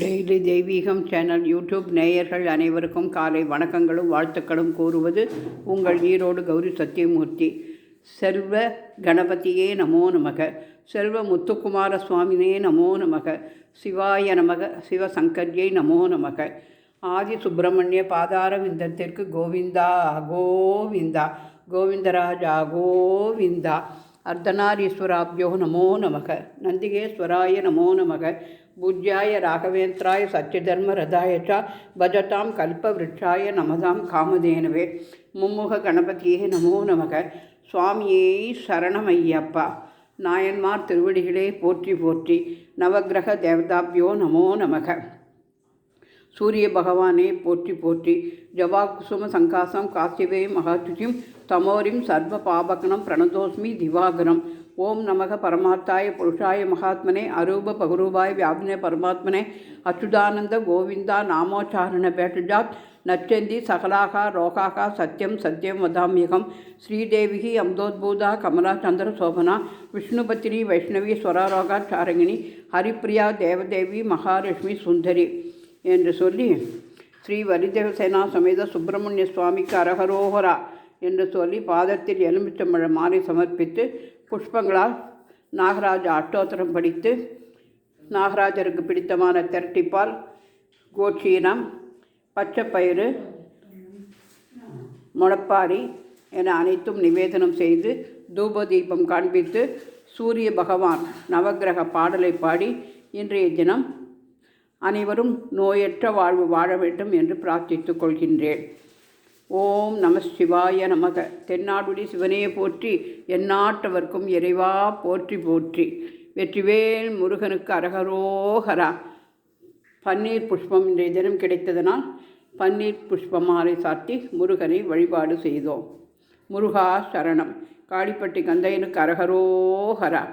Daily தெய்வீகம் channel YouTube நேயர்கள் அனைவருக்கும் காலை வணக்கங்களும் வாழ்த்துக்களும் கூறுவது உங்கள் ஈரோடு கௌரி சத்தியமூர்த்தி. செல்வ கணபதியே நமோ நமக, செல்வ முத்துக்குமார சுவாமினே நமோ நமக, சிவாய நமக, சிவசங்கர்யை நமோ நமக. ஆதி சுப்பிரமணிய பாதார விந்தத்திற்கு கோவிந்தா கோவிந்தா, கோவிந்தராஜா கோவிந்தா. அர்த்தநாரீஸ்வராபியோ நமோ நமக, நந்திகேஸ்வராய நமோ நமக, பூஜ்யாய ராகவேந்திராய சத்யதர்ம ரதாயச்சா பஜதாம் கல்பவ்ருட்சாய நமதாம் காமதேனவே. மும்முக கணபதியே நமோ நமக. சுவாமியே சரணமையப்பா. நாயன்மார் திருவடிகளே போற்றி போற்றி. நவகிரக தேவதாபியோ நமோ நமக. சூரிய பகவானே போற்றி போற்றி. ஜவாகுசும சங்காசம் காசிவே மகாத்துஜிம் தமோரிம் சர்வ பாபகணம் பிரணதோஸ்மி திவாகரம். ஓம் நமக பரமார்த்தாய புருஷாய மகாத்மனே அரூப பகுரூபாய வியாபினே பரமாத்மனே அச்சுதானந்த கோவிந்தா நாமோச்சாரண பேட்டஜாத் நச்சந்தி சகலாகா ரோகாகா சத்யம் சத்யம் வதாமியகம். ஸ்ரீதேவி அம்தோத்பூதா கமலா சந்திர சோபனா விஷ்ணுபத்திரி வைஷ்ணவி ஸ்வராரோகா சாரங்கிணி ஹரிப்பிரியா தேவதேவி மகாலட்சுமி சுந்தரி என்று சொல்லி ஸ்ரீ வரிதேவசேனா சமேத சுப்பிரமணிய சுவாமிக்கு அரகரோகரா என்று சொல்லி பாதத்தில் எலுமிச்சம்பழம் மாலை சமர்ப்பித்து புஷ்பங்களால் நாகராஜ அஷ்டோத்திரம் படித்து நாகராஜருக்கு பிடித்தமான திரட்டிப்பால் கோட்சீனம் பச்சைப்பயிறு முளப்பாரி என அனைத்தும் நிவேதனம் செய்து தூப தீபம் காண்பித்து சூரிய பகவான் நவகிரக பாடலை பாடி இன்றைய தினம் அனைவரும் நோயற்ற வாழ்வு வாழ வேண்டும் என்று பிரார்த்தித்துக் கொள்கின்றேன். ஓம் நம சிவாய நமக. தென்னாடுடி சிவனே போற்றி, எந்நாட்டவர்க்கும் இறைவா போற்றி போற்றி. வெற்றிவேல் முருகனுக்கு அரகரோகரா. பன்னீர் புஷ்பம் இன்றைய தினம் கிடைத்ததனால் பன்னீர் புஷ்ப மாலை சாத்தி முருகனை வழிபாடு செய்தோம். முருகா சரணம். காளிப்பட்டி கந்தையனுக்கு அரகரோகரா.